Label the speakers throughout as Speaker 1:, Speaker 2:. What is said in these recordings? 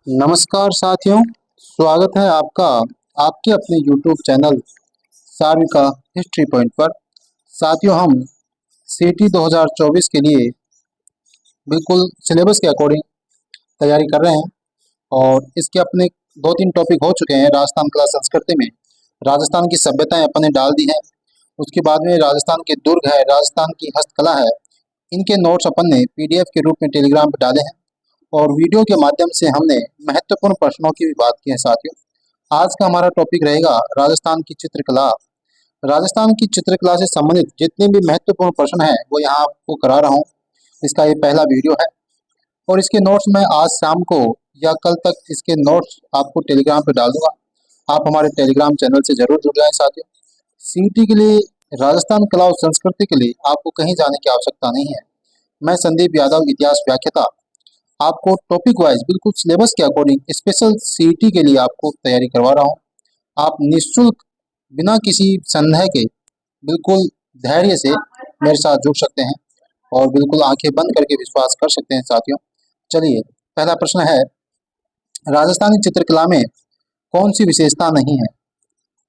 Speaker 1: नमस्कार साथियों, स्वागत है आपका आपके अपने YouTube channel Sarika history point पर। साथियों, हम सीटी 2024 के लिए बिल्कुल सिलेबस के अकॉर्डिंग तैयारी कर रहे हैं और इसके अपने दो तीन टॉपिक हो चुके हैं। राजस्थान कला संस्कृति में राजस्थान की सभ्यताएं अपन ने डाल दी हैं। उसके बाद में राजस्थान के दुर्ग है, राजस्थान की हस्तकला है। इनके नोट्स अपन ने PDF के रूप में टेलीग्राम पर डाले हैं और वीडियो के माध्यम से हमने महत्वपूर्ण प्रश्नों की भी बात की है। साथियों, आज का हमारा टॉपिक रहेगा राजस्थान की चित्रकला। राजस्थान की चित्रकला से संबंधित जितने भी महत्वपूर्ण प्रश्न हैं वो यहाँ आपको करा रहा हूँ। इसका ये पहला वीडियो है और इसके नोट्स मैं आज शाम को या कल तक इसके नोट्स आपको टेलीग्राम पे डाल दूंगा। आप हमारे टेलीग्राम चैनल से जरूर जुड़ जाएं। साथियों, सीटी के लिए, राजस्थान कला और संस्कृति के लिए आपको कहीं जाने की आवश्यकता नहीं है। मैं संदीप यादव, इतिहास व्याख्याता, आपको टॉपिक वाइज बिल्कुल सिलेबस के अकॉर्डिंग स्पेशल सीटी के लिए आपको तैयारी करवा रहा हूँ। आप निःशुल्क, बिना किसी संदेह के, बिल्कुल धैर्य से मेरे साथ जुड़ सकते हैं और बिल्कुल आंखें बंद करके विश्वास कर सकते हैं। साथियों, चलिए, पहला प्रश्न है, राजस्थानी चित्रकला में कौन सी विशेषता नहीं है?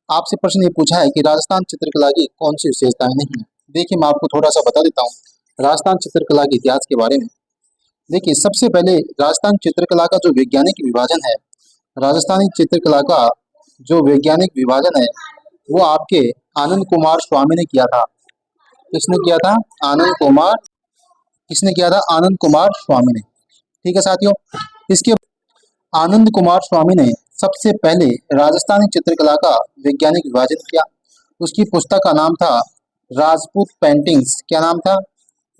Speaker 1: आपसे प्रश्न ये पूछा है कि राजस्थान चित्रकला की कौन सी विशेषताएं नहीं है। देखिए, मैं आपको थोड़ा सा बता देता हूँ राजस्थान चित्रकला के इतिहास के बारे में। देखिए, सबसे पहले राजस्थान चित्रकला का जो वैज्ञानिक विभाजन है, राजस्थानी चित्रकला का जो वैज्ञानिक विभाजन है वो आपके आनंद कुमार स्वामी ने किया था। किसने किया था? आनंद कुमार। किसने किया था? आनंद कुमार स्वामी ने। ठीक है साथियों, इसके आनंद कुमार स्वामी ने सबसे पहले राजस्थानी चित्रकला का वैज्ञानिक विभाजन किया। उसकी पुस्तक का नाम था राजपूत पेंटिंग्स। क्या नाम था?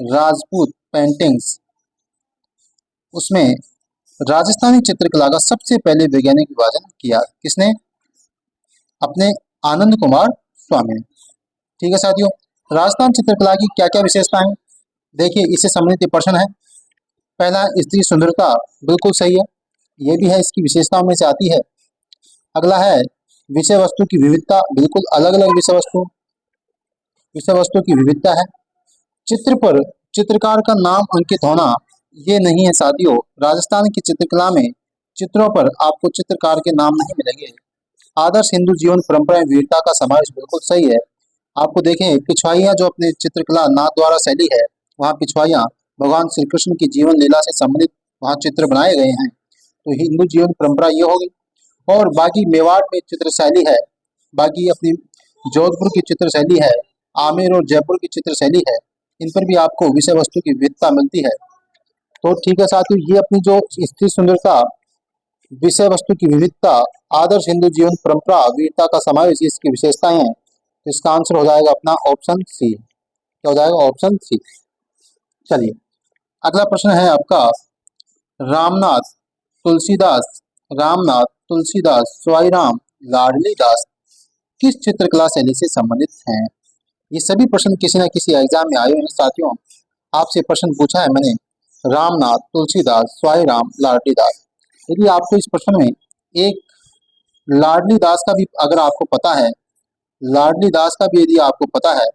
Speaker 1: राजपूत पेंटिंग्स। उसमें राजस्थानी चित्रकला का सबसे पहले वैज्ञानिक विभाजन किया। किसने? अपने आनंद कुमार स्वामी ने। ठीक है साथियों, राजस्थान चित्रकला की क्या क्या विशेषताएं? देखिए, इससे संबंधित प्रश्न है। पहला, स्त्री सुंदरता, बिल्कुल सही है, ये भी है, इसकी विशेषताओं में से आती है। अगला है विषय वस्तु की विविधता, बिल्कुल अलग अलग विषय वस्तु की विविधता है। चित्र पर चित्रकार का नाम अंकित होना, ये नहीं है साथियों। राजस्थान की चित्रकला में चित्रों पर आपको चित्रकार के नाम नहीं मिलेंगे। आदर्श हिंदू जीवन परंपरा वीरता का समावेश, बिल्कुल सही है। आपको देखें, पिछवाइयाँ जो अपने चित्रकला नाथद्वारा शैली है, वहाँ पिछवाइयाँ भगवान श्री कृष्ण की जीवन लीला से संबंधित वहाँ चित्र बनाए गए हैं। तो हिंदू जीवन परंपरा ये होगी। और बाकी मेवाड़ में चित्र शैली है, बाकी अपनी जोधपुर की चित्र शैली है, आमेर और जयपुर की चित्र शैली है। इन पर भी आपको विषय वस्तु की विविधता मिलती है। तो ठीक है साथियों, ये अपनी जो स्त्री सुंदरता, विषय वस्तु की विविधता, आदर्श हिंदू जीवन परंपरा, वीरता का समावेश, इसकी विशेषताएं हैं। तो इसका आंसर हो जाएगा अपना ऑप्शन सी। क्या हो जाएगा? Option C. चलिए, अगला प्रश्न है आपका, रामनाथ तुलसीदास, रामनाथ तुलसीदास, स्वाईराम, लाडली दास किस चित्रकला शैली से संबंधित हैं? ये सभी प्रश्न किसी न किसी एग्जाम में आए हैं साथियों। आपसे प्रश्न पूछा है मैंने, रामनाथ तुलसीदास, स्वाईराम, लाडली दास। यदि आपको इस प्रश्न में एक लाडली दास का भी अगर आपको पता है, लाडली दास का भी यदि आपको पता है,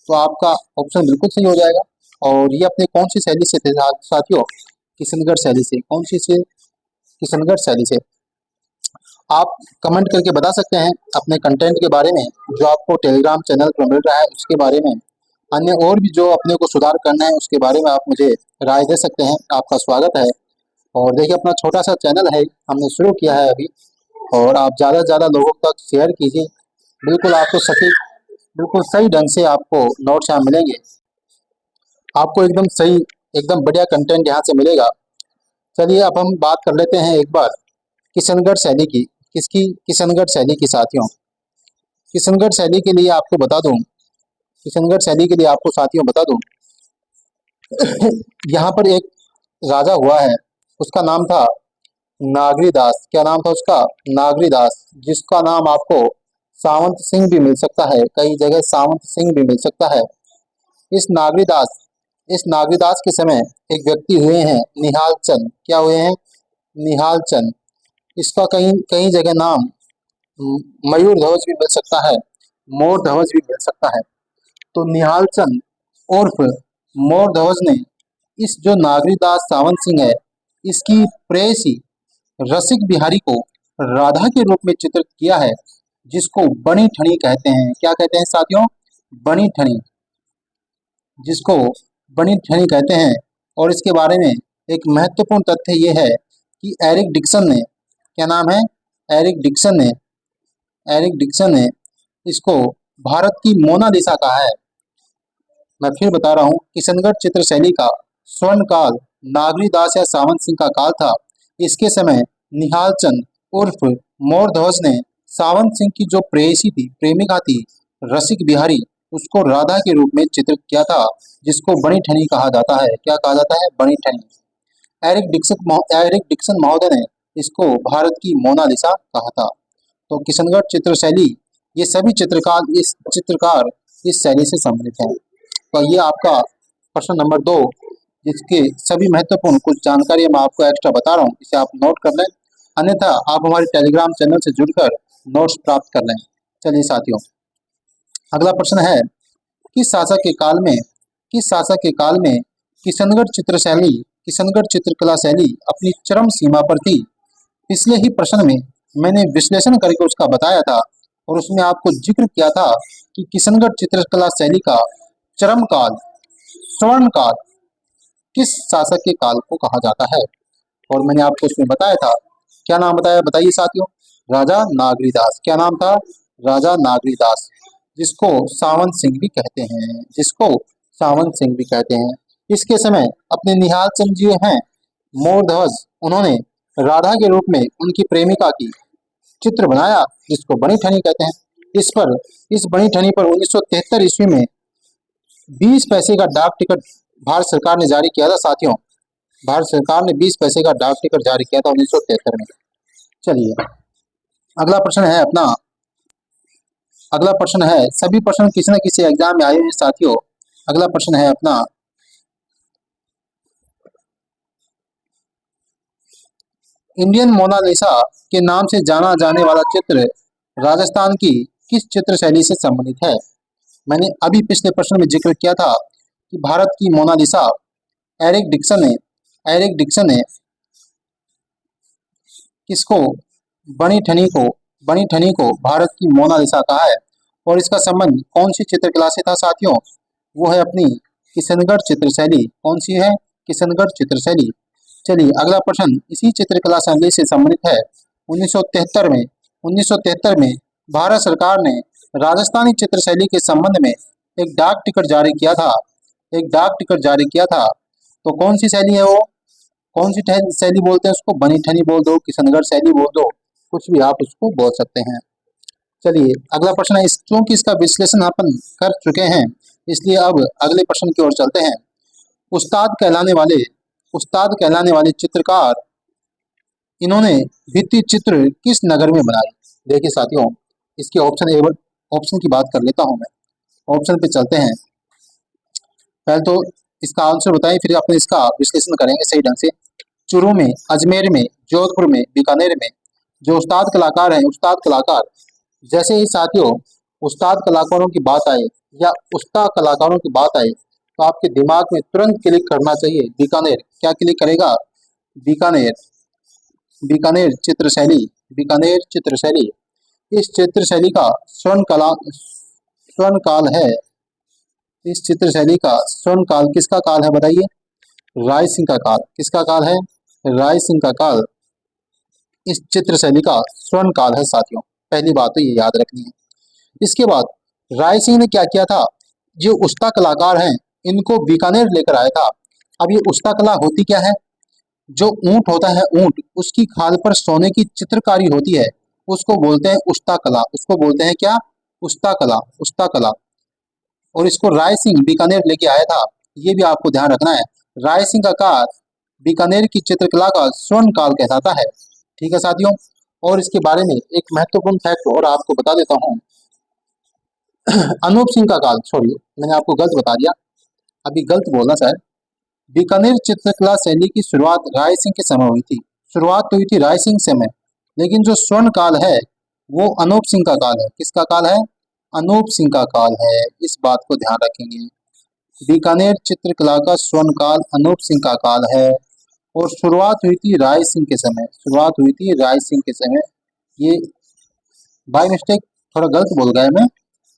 Speaker 1: तो आपका ऑप्शन बिल्कुल सही हो जाएगा। और ये अपने कौन सी शैली से थे साथियों? किशनगढ़ शैली से। कौन सी से? किशनगढ़ शैली से। आप कमेंट करके बता सकते हैं अपने कंटेंट के बारे में, जो आपको टेलीग्राम चैनल पर मिल रहा है उसके बारे में। अन्य और भी जो अपने को सुधार करना है उसके बारे में आप मुझे राय दे सकते हैं। आपका स्वागत है। और देखिए, अपना छोटा सा चैनल है, हमने शुरू किया है अभी, और आप ज़्यादा से ज़्यादा लोगों तक शेयर कीजिए। बिल्कुल आपको सटीक, बिल्कुल सही ढंग से आपको नोट्स यहाँ मिलेंगे। आपको एकदम सही, एकदम बढ़िया कंटेंट यहाँ से मिलेगा। चलिए, अब हम बात कर लेते हैं एक बार किशनगढ़ शैली की। किसकी? किशनगढ़ शैली की साथियों। किशनगढ़ शैली के लिए आपको बता दूं, किशनगढ़ शैली के लिए आपको साथियों बता दूं, यहाँ पर एक राजा हुआ है, उसका नाम था नागरी दास। क्या नाम था उसका? नागरी दास, जिसका नाम आपको सावंत सिंह भी मिल सकता है, कई जगह सावंत सिंह भी मिल सकता है। इस नागरीदास इस नागरीदास के समय एक व्यक्ति हुए हैं निहाल चंद। क्या हुए हैं? निहाल चंद। इसका कहीं कहीं जगह नाम मयूर ध्वज भी मिल सकता है, मोर ध्वज भी मिल सकता है। तो निहाल चंद उर्फ मोर ध्वज ने इस जो नागरीदास सावंत सिंह है, इसकी प्रेयसी रसिक बिहारी को राधा के रूप में चित्रित किया है, जिसको बनी ठनी कहते हैं। क्या कहते हैं साथियों? बनी ठनी, जिसको बनी ठनी कहते हैं। और इसके बारे में एक महत्वपूर्ण तथ्य ये है कि एरिक डिक्सन ने, क्या नाम है? एरिक डिक्सन ने इसको भारत की मोनालिसा कहा है। मैं फिर बता रहा हूँ, किशनगढ़ चित्र शैली का स्वर्ण काल नागरी दास या सावंत सिंह का काल था। इसके समय निहाल चंद उर्फ मोरध्वज ने सावंत सिंह की जो प्रेमिका थी रसिक बिहारी, उसको राधा के रूप में चित्रित किया था, जिसको बनी ठनी कहा जाता है। क्या कहा जाता है? बनी ठनी। एरिक डिक्सन महोदय ने इसको भारत की मोनालिसा कहा था। तो किशनगढ़ चित्र शैली, ये सभी चित्रकार इस शैली से संबंधित हैं। तो ये आपका प्रश्न नंबर 2, जिसके सभी महत्वपूर्ण कुछ जानकारी मैं आपको एक्स्ट्रा बता रहा हूँ, इसे आप नोट कर लें, अन्यथा आप हमारे टेलीग्राम चैनल से जुड़कर नोट्स प्राप्त कर लें। चलिए साथियों, अगला प्रश्न है, किस शासक के काल में किशनगढ़ चित्रकला शैली अपनी चरम सीमा पर थी? पिछले ही प्रश्न में मैंने विश्लेषण करके उसका बताया था और उसमें आपको जिक्र किया था कि किशनगढ़ चित्रकला शैली का चरम काल, स्वर्ण काल किस शासक के काल को कहा जाता है? और मैंने आपको उसमें बताया था, क्या नाम बताया? बताइए साथियों। राजा नागरीदास। क्या नाम था? राजा नागरीदास, जिसको सावंत सिंह भी कहते हैं। इसके समय अपने निहाल चंद जी हैं मोरध्वज, उन्होंने राधा के रूप में उनकी प्रेमिका की चित्र बनाया, जिसको बनी ठनी कहते हैं। इस बनी ठनी पर 1973 ईस्वी में 20 पैसे का डाक टिकट भारत सरकार ने जारी किया था साथियों। भारत सरकार ने 20 पैसे का डाक टिकट जारी किया था 1973 में। चलिए, अगला प्रश्न है, सभी प्रश्न किसी न किसी एग्जाम में आए हैं साथियों। अगला प्रश्न है अपना, इंडियन मोनालिसा के नाम से जाना जाने वाला चित्र राजस्थान की किस चित्र शैली से संबंधित है? मैंने अभी पिछले प्रश्न में जिक्र किया था कि भारत की मोनालिसा एरिक डिक्सन ने किसको? बनी ठनी को भारत की मोनालिसा कहा है। और इसका संबंध कौन सी चित्रकला से था साथियों? वो है अपनी किशनगढ़ चित्र शैली। कौन सी है? किशनगढ़ चित्र शैली। चलिए, अगला प्रश्न इसी चित्रकला शैली से संबंधित है। 1973 में भारत सरकार ने राजस्थानी चित्र शैली के संबंध में एक डाक टिकट जारी किया था। तो कौन सी शैली है वो? कौन सी शैली बोलते हैं उसको? बनी ठनी बोल दो, किशनगढ़ शैली बोल दो, कुछ भी आप उसको बोल सकते हैं। चलिए, अगला प्रश्न है, क्योंकि इसका विश्लेषण अपन कर चुके हैं, इसलिए अब अगले प्रश्न की ओर चलते हैं। उस्ताद कहलाने वाले चित्रकार, इन्होंने भित्ति चित्र किस नगर में बनाई? देखिए साथियों, इसके ऑप्शन की बात कर लेता हूं मैं। ऑप्शन पे चलते हैं। पहले तो इसका आंसर बताएं, फिर अपन इसका विश्लेषण करेंगे सही ढंग से। चूरू में, अजमेर में, जोधपुर में, बीकानेर में। जो उस्ताद कलाकार, जैसे ही साथियों उस्ताद कलाकारों की बात आए या उस्ताद कलाकारों की बात आए, तो आपके दिमाग में तुरंत क्लिक करना चाहिए बीकानेर। क्या क्लिक करेगा? बीकानेर चित्र शैली। इस चित्र शैली का स्वर्ण काल है। इस चित्र शैली का स्वर्ण काल किसका काल है बताइए? राय सिंह का काल। किसका काल है? राय सिंह का काल इस चित्र शैली का स्वर्ण काल है साथियों। पहली बात तो ये याद रखनी है। इसके बाद राय सिंह ने क्या किया था? जो उस्ता कलाकार हैं, इनको बीकानेर लेकर आया था। अब ये उस्ता कला होती क्या है? जो ऊंट होता है, ऊंट, उसकी खाल पर सोने की चित्रकारी होती है, उसको बोलते हैं उस्ता कला। उसको बोलते हैं क्या? उस्ता कला। और इसको राय सिंह बीकानेर लेके आया था, ये भी आपको ध्यान रखना है। राय सिंह का काल बीकानेर की चित्रकला का स्वर्ण काल कहलाता है। ठीक है साथियों। और इसके बारे में एक महत्वपूर्ण फैक्ट और आपको बता देता हूँ। अनूप सिंह का काल, छोड़िए मैंने आपको गलत बता दिया, अभी गलत बोलना शायद। बीकानेर चित्रकला शैली की शुरुआत राय सिंह के समय हुई थी। शुरुआत तो हुई थी राय सिंह से में, लेकिन जो स्वर्ण काल है वो अनूप सिंह का काल है। किसका काल है? अनूप सिंह का काल है। इस बात को ध्यान रखेंगे। बीकानेर चित्रकला का स्वर्ण काल अनूप सिंह का काल है। और शुरुआत हुई थी राय सिंह के समय, शुरुआत हुई थी राय सिंह के समय। ये बाय मिस्टेक थोड़ा गलत बोल गया मैं,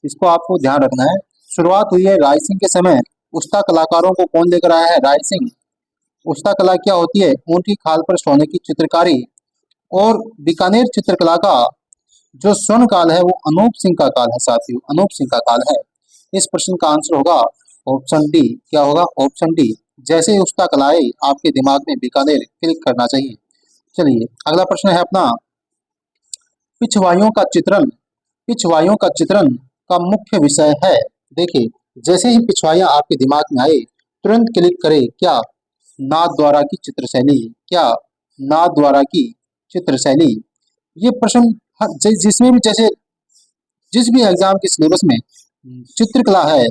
Speaker 1: इसको आपको ध्यान रखना है। शुरुआत हुई है राय सिंह के समय। उस्ता कलाकारों को कौन लेकर आया है? राय सिंह। उस्ता कला क्या होती है? ऊंट की खाल पर सोने की चित्रकारी। और बीकानेर चित्रकला का जो स्वर्ण काल है वो अनूप सिंह का काल है साथियों, अनूप सिंह का काल है। इस प्रश्न का आंसर होगा ऑप्शन डी। क्या होगा? Option D. जैसे ही उस्ता कला आई आपके दिमाग में बीकानेर क्लिक करना चाहिए। चलिए अगला प्रश्न है अपना, पिछवाइयों का चित्रण। पिछवाइयों का चित्रण का मुख्य विषय है। देखिए जैसे ही पिछवाइयां आपके दिमाग में आए तुरंत क्लिक करें। क्या? नाथ द्वारा की चित्रशैली। क्या? नाथ द्वारा की चित्रशैली। ये प्रश्न जिसमें भी जैसे जिस भी एग्जाम के सिलेबस में चित्रकला है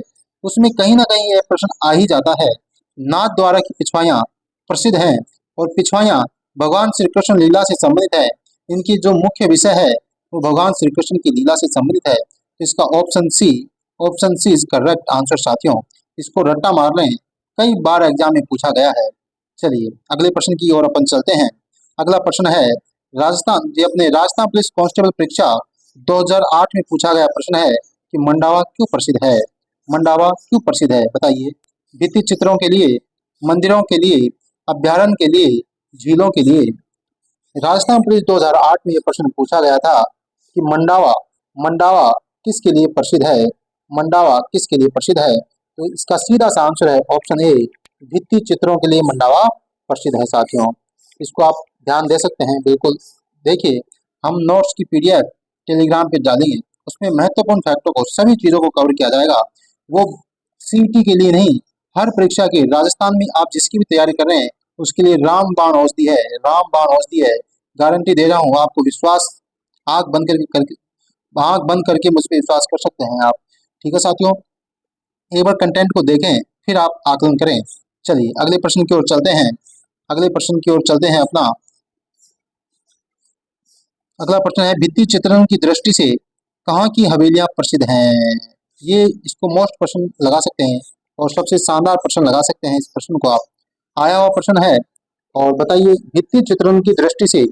Speaker 1: उसमें कहीं ना कहीं यह प्रश्न आ ही जाता है। नाथ द्वारा की पिछवाइयां प्रसिद्ध हैं और पिछवाइयां भगवान श्री कृष्ण लीला से संबंधित है। इनकी जो मुख्य विषय है वो भगवान श्री कृष्ण की लीला से संबंधित है। तो इसका option C is correct answer साथियों। इसको रट्टा मार लें, कई बार एग्जाम में पूछा गया है। चलिए अगले प्रश्न की ओर अपन चलते हैं। अगला प्रश्न है राजस्थान, ये अपने राजस्थान पुलिस कांस्टेबल परीक्षा 2008 में पूछा गया प्रश्न है कि मंडावा क्यों प्रसिद्ध है? मंडावा क्यों प्रसिद्ध है बताइए। भित्ति चित्रों के लिए, मंदिरों के लिए, अभ्यारण्य के लिए, झीलों के लिए। राजस्थान पुलिस 2008 में यह प्रश्न पूछा गया था कि मंडावा मंडावा किसके लिए प्रसिद्ध है? मंडावा किसके लिए प्रसिद्ध है? तो इसका सीधा सा आंसर है ऑप्शन ए, भित्ति चित्रों के लिए मंडावा प्रसिद्ध है साथियों। इसको आप ध्यान दे सकते हैं बिल्कुल। देखिए हम नोट्स की पीडीएफ टेलीग्राम पे डालेंगे, उसमें महत्वपूर्ण फैक्टों को, सभी चीजों को कवर किया जाएगा। वो सीटी के लिए नहीं, हर परीक्षा के, राजस्थान में आप जिसकी भी तैयारी कर रहे हैं उसके लिए रामबाण औषधि है, रामबाण औषधि है। गारंटी दे रहा हूँ आपको, विश्वास आंख बंद करके मुझ पर विश्वास कर सकते हैं आप। ठीक है साथियों, एक बार कंटेंट को देखें फिर आप आकलन करें। चलिए अगले प्रश्न की ओर चलते हैं। अगले प्रश्न की ओर चलते हैं अपना। अगला प्रश्न है भित्ति चित्रण की दृष्टि से कहाँ की हवेलियां प्रसिद्ध हैं? ये इसको मोस्ट प्रश्न लगा सकते हैं और सबसे शानदार प्रश्न लगा सकते हैं इस प्रश्न को आप। आया हुआ प्रश्न है और बताइए भित्ति चित्रण की दृष्टि से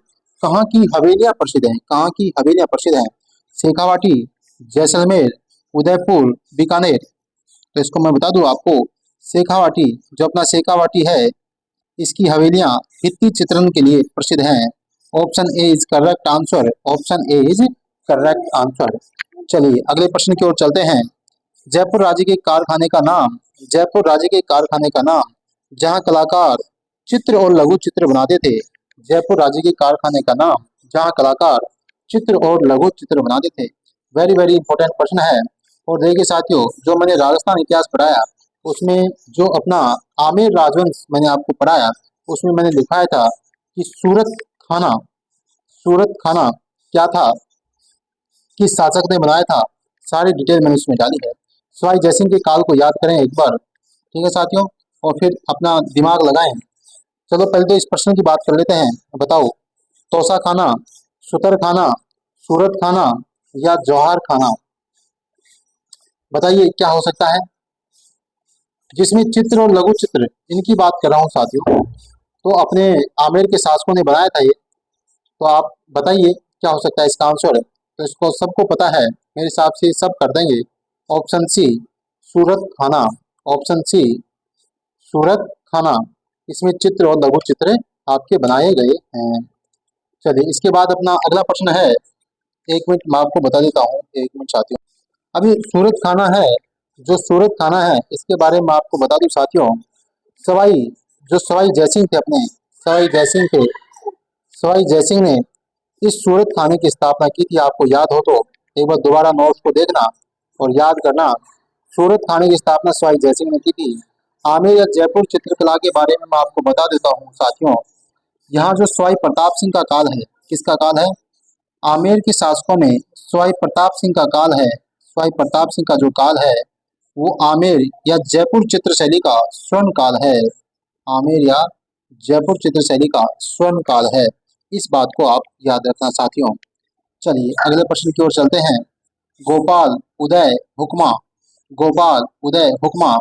Speaker 1: कहाँ की हवेलियां प्रसिद्ध हैं? कहाँ की हवेलियां प्रसिद्ध हैं? शेखावाटी, जैसलमेर, उदयपुर, बीकानेर। तो इसको मैं बता दूं आपको, शेखावाटी, जो अपना शेखावाटी है इसकी हवेलियां भित्ति चित्रण के लिए प्रसिद्ध हैं। Option A is correct answer, option A is correct answer. चलिए अगले प्रश्न की ओर चलते हैं। जयपुर राज्य के कारखाने का नाम, जयपुर राज्य के कारखाने का नाम जहां कलाकार चित्र और लघु चित्र बनाते थे। जयपुर राज्य के कारखाने का नाम जहां कलाकार चित्र और लघु चित्र बनाते थे। वेरी वेरी इंपॉर्टेंट प्रश्न है। और देखिए साथियों, जो मैंने राजस्थान इतिहास पढ़ाया उसमें जो अपना आमेर राजवंश मैंने आपको पढ़ाया उसमें मैंने दिखाया था कि खाना सूरत खाना क्या था, किस शासक ने बनाया था, सारी डिटेल मैंने उसमें डाली है। सवाई जयसिंह के काल को याद करें एक बार। ठीक है साथियों, और फिर अपना दिमाग लगाएं। चलो पहले तो इस प्रश्न की बात कर लेते हैं। बताओ, तोसा खाना, सुतर खाना, सूरत खाना या जौहर खाना, बताइए क्या हो सकता है? जिसमें चित्र और लघु चित्र इनकी बात कर रहा हूँ साथियों। तो अपने आमेर के शासकों ने बनाया था ये। तो आप बताइए क्या हो सकता है इसका आंसर? तो इसको सबको पता है मेरे हिसाब से, सब कर देंगे। ऑप्शन सी सूरत खाना, ऑप्शन सी सूरत खाना। इसमें चित्र और लघु चित्र आपके बनाए गए हैं। चलिए इसके बाद अपना अगला प्रश्न है। एक मिनट मैं आपको बता देता हूँ, एक मिनट साथियों। अभी सूरत खाना है, जो सूरत खाना है इसके बारे में आपको बता दूं साथियों। सवाई जो सवाई जयसिंह थे अपने, सवाई जयसिंह थे, सवाई जयसिंह ने इस सूरत खाने की स्थापना की थी। आपको याद हो तो एक बार दोबारा नोट्स को देखना और याद करना। सूरत खाने की स्थापना सवाई जयसिंह ने की थी। आमेर या जयपुर चित्रकला के बारे में मैं आपको बता देता हूँ साथियों। यहाँ जो सवाई प्रताप सिंह का काल है, किसका काल है? आमेर के शासकों में सवाई प्रताप सिंह का काल है। सवाई प्रताप सिंह का जो काल है वो आमेर या जयपुर चित्रशैली का स्वर्ण काल है। आमेर या जयपुर चित्रशैली का स्वर्ण काल है। इस बात को आप याद रखना साथियों। चलिए अगले प्रश्न की ओर चलते हैं। गोपाल, उदय, हुक्मा, गोपाल, उदय, हुक्मा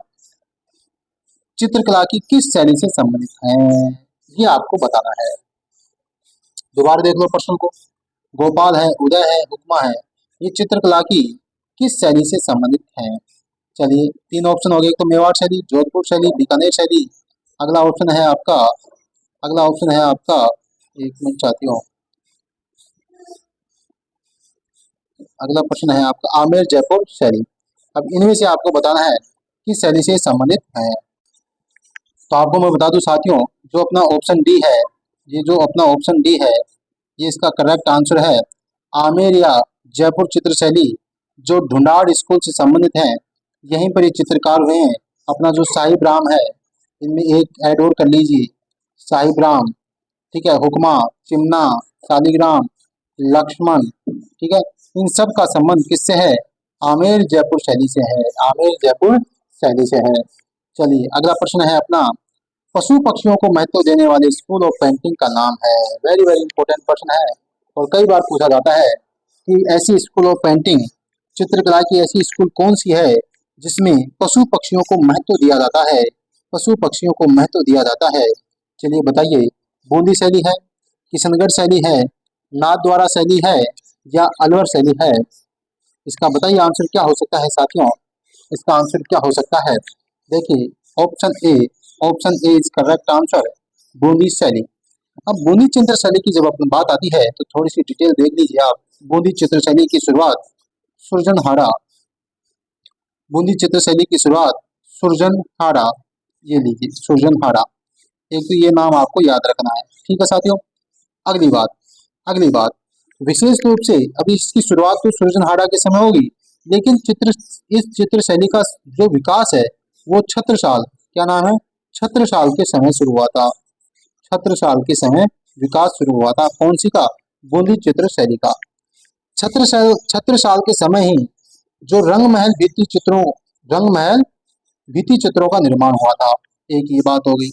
Speaker 1: चित्रकला की किस शैली से संबंधित हैं? ये आपको बताना है। दोबारा देख लो प्रश्न को। गोपाल है, उदय है, हुक्मा है, ये चित्रकला की किस शैली से संबंधित हैं? चलिए, तीन ऑप्शन हो गए। एक तो मेवाड़ शैली, जोधपुर शैली, बीकानेर शैली। अगला ऑप्शन है आपका अगला ऑप्शन है आपका, एक मिनट चाहती हूँ, अगला प्रश्न है आपका आमेर जयपुर शैली। अब इनमें से आपको बताना है किस शैली से संबंधित है। तो आपको मैं बता दूं साथियों, जो अपना ऑप्शन डी है, ये जो अपना ऑप्शन डी है, ये इसका करेक्ट आंसर है। आमेर या जयपुर चित्र शैली जो ढूंढाड़ स्कूल से संबंधित है, यहीं पर ये चित्रकार हुए हैं। अपना जो साहिब राम है, इनमें एक ऐड और कर लीजिए, साहिब राम, ठीक है, हुक्मा, चिमना, शालिग्राम, लक्ष्मण, ठीक है, इन सब का संबंध किससे है? आमेर जयपुर शैली से है। आमेर जयपुर शैली से है। चलिए, अगला प्रश्न है अपना, पशु पक्षियों को महत्व देने वाले स्कूल ऑफ पेंटिंग का नाम है। वेरी वेरी इंपॉर्टेंट प्रश्न है और कई बार पूछा जाता है कि ऐसी स्कूल ऑफ पेंटिंग, चित्रकला की ऐसी स्कूल कौन सी है जिसमें पशु पक्षियों को महत्व दिया जाता है? पशु पक्षियों को महत्व दिया जाता है। चलिए बताइए, बूंदी शैली है, किशनगढ़ शैली है, नाथद्वारा शैली है, या अलवर शैली है? इसका बताइए आंसर क्या हो सकता है साथियों। इसका आंसर क्या हो सकता है? देखिए, option A is correct answer, Bundi शैली। अब बूंदी चित्र शैली की जब अपनी बात आती है तो थोड़ी सी डिटेल देख लीजिए आप। बूंदी चित्र शैली की शुरुआत सुरजनहाड़ा, बूंदी चित्र शैली की शुरुआत सुरजनहाड़ा, ये लीजिए सुरजनहाड़ा। एक तो ये नाम आपको याद रखना है, ठीक है साथियों। अगली बात विशेष रूप से अभी इसकी शुरुआत तो सुरजनहाड़ा के समय होगी, लेकिन इस चित्र शैली का जो विकास है वो छत्रसाल, क्या नाम है, छत्रसाल के समय शुरू हुआ था। छत्रसाल के समय विकास शुरू हुआ था। कौन सी का? बूंदी चित्र शैली का। छत्रसाल के समय ही जो रंगमहल भित्ति चित्रों का निर्माण हुआ था। एक ये बात हो गई।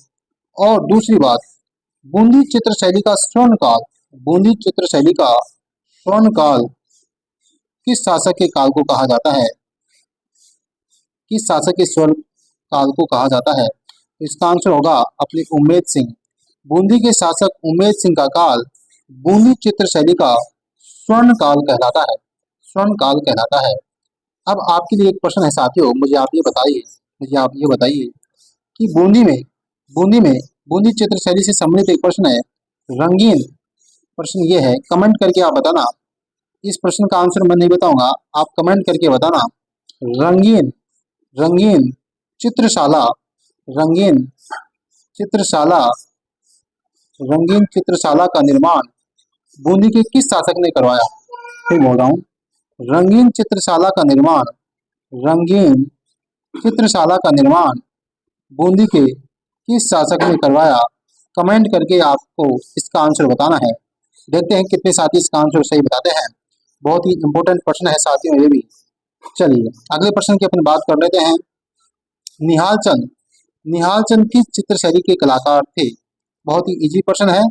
Speaker 1: और दूसरी बात, बूंदी चित्र शैली का स्वर्ण काल, बूंदी चित्र शैली का स्वर्ण काल किस शासक के काल को कहा जाता है? किस शासक के स्वर्ण काल को कहा जाता है? इसका आंसर होगा अपने उम्मेद सिंह। बूंदी के शासक उम्मेद सिंह का काल बूंदी चित्र शैली का स्वर्ण काल कहलाता है। स्वर्ण काल कहलाता है। अब आपके लिए एक प्रश्न है साथियों, मुझे आप ये बताइए कि बूंदी में बूंदी चित्र शैली से संबंधित एक प्रश्न है, रंगीन। प्रश्न ये है, कमेंट करके आप बताना। इस प्रश्न का आंसर मैं नहीं बताऊंगा, आप कमेंट करके बताना। रंगीन रंगीन चित्रशाला रंगीन चित्रशाला रंगीन चित्रशाला का निर्माण बूंदी के किस शासक ने करवाया? फिर बोल रहा हूँ, रंगीन चित्रशाला का निर्माण रंगीन चित्रशाला का निर्माण बूंदी के किस शासक ने करवाया? कमेंट करके आपको इसका आंसर बताना है। देखते हैं कितने साथी इसका आंसर सही बताते हैं। बहुत ही इंपॉर्टेंट प्रश्न है साथियों ये भी। चलिए, अगले प्रश्न की अपन बात कर लेते हैं। निहाल चंद किस चित्र शैली के कलाकार थे? बहुत ही इजी प्रश्न है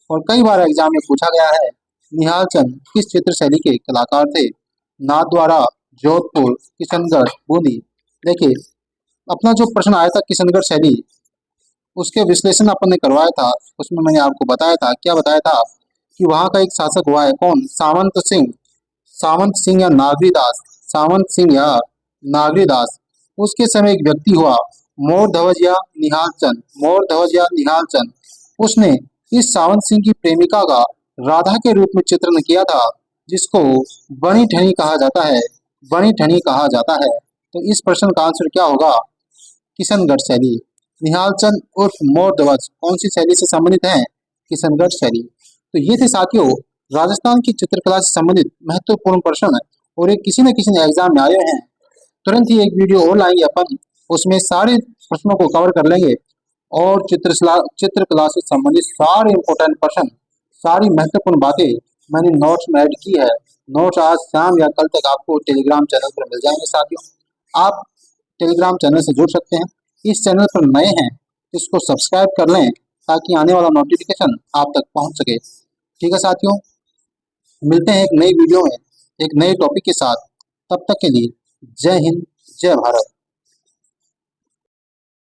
Speaker 1: और कई बार एग्जाम में पूछा गया है। निहाल चंद किस चित्र शैली के कलाकार थे? नाथद्वारा, जोधपुर, किशनगढ़, बूंदी। देखिए, अपना जो प्रश्न आया था किशनगढ़ शैली, उसके विश्लेषण अपन ने करवाया था। उसमें मैंने आपको बताया था, क्या बताया था कि वहां का एक शासक हुआ है, कौन? सावंत सिंह या नागरीदास, सावंत सिंह या नागरीदास। उसके समय एक व्यक्ति हुआ मोर ध्वज या निहाल चंद। उसने इस सावंत सिंह की प्रेमिका का राधा के रूप में चित्रण किया था, जिसको बनी ठनी कहा जाता है। बनी ठनी कहा जाता है। तो इस प्रश्न का आंसर क्या होगा? किशनगढ़ शैली। निहाल चंद उर्फ मोर ध्वज कौन सी शैली से संबंधित है? किशनगढ़ शैली। तो ये थे साथियों राजस्थान की चित्रकला से संबंधित महत्वपूर्ण प्रश्न, और ये किसी न किसी एग्जाम में आए हैं। तुरंत ही एक वीडियो और लाएंगे अपन, उसमें सारे प्रश्नों को कवर कर लेंगे और चित्रकला से संबंधित सारे इंपॉर्टेंट प्रश्न, सारी महत्वपूर्ण बातें मैंने नोट्स में ऐड की है। नोट्स आज शाम या कल तक आपको टेलीग्राम चैनल पर मिल जाएंगे साथियों। आप टेलीग्राम चैनल से जुड़ सकते हैं। इस चैनल पर नए हैं, इसको सब्सक्राइब कर लें ताकि आने वाला नोटिफिकेशन आप तक पहुंच सके। ठीक है साथियों, मिलते हैं एक नई वीडियो में एक नए टॉपिक के साथ। तब तक के लिए जय हिंद, जय भारत।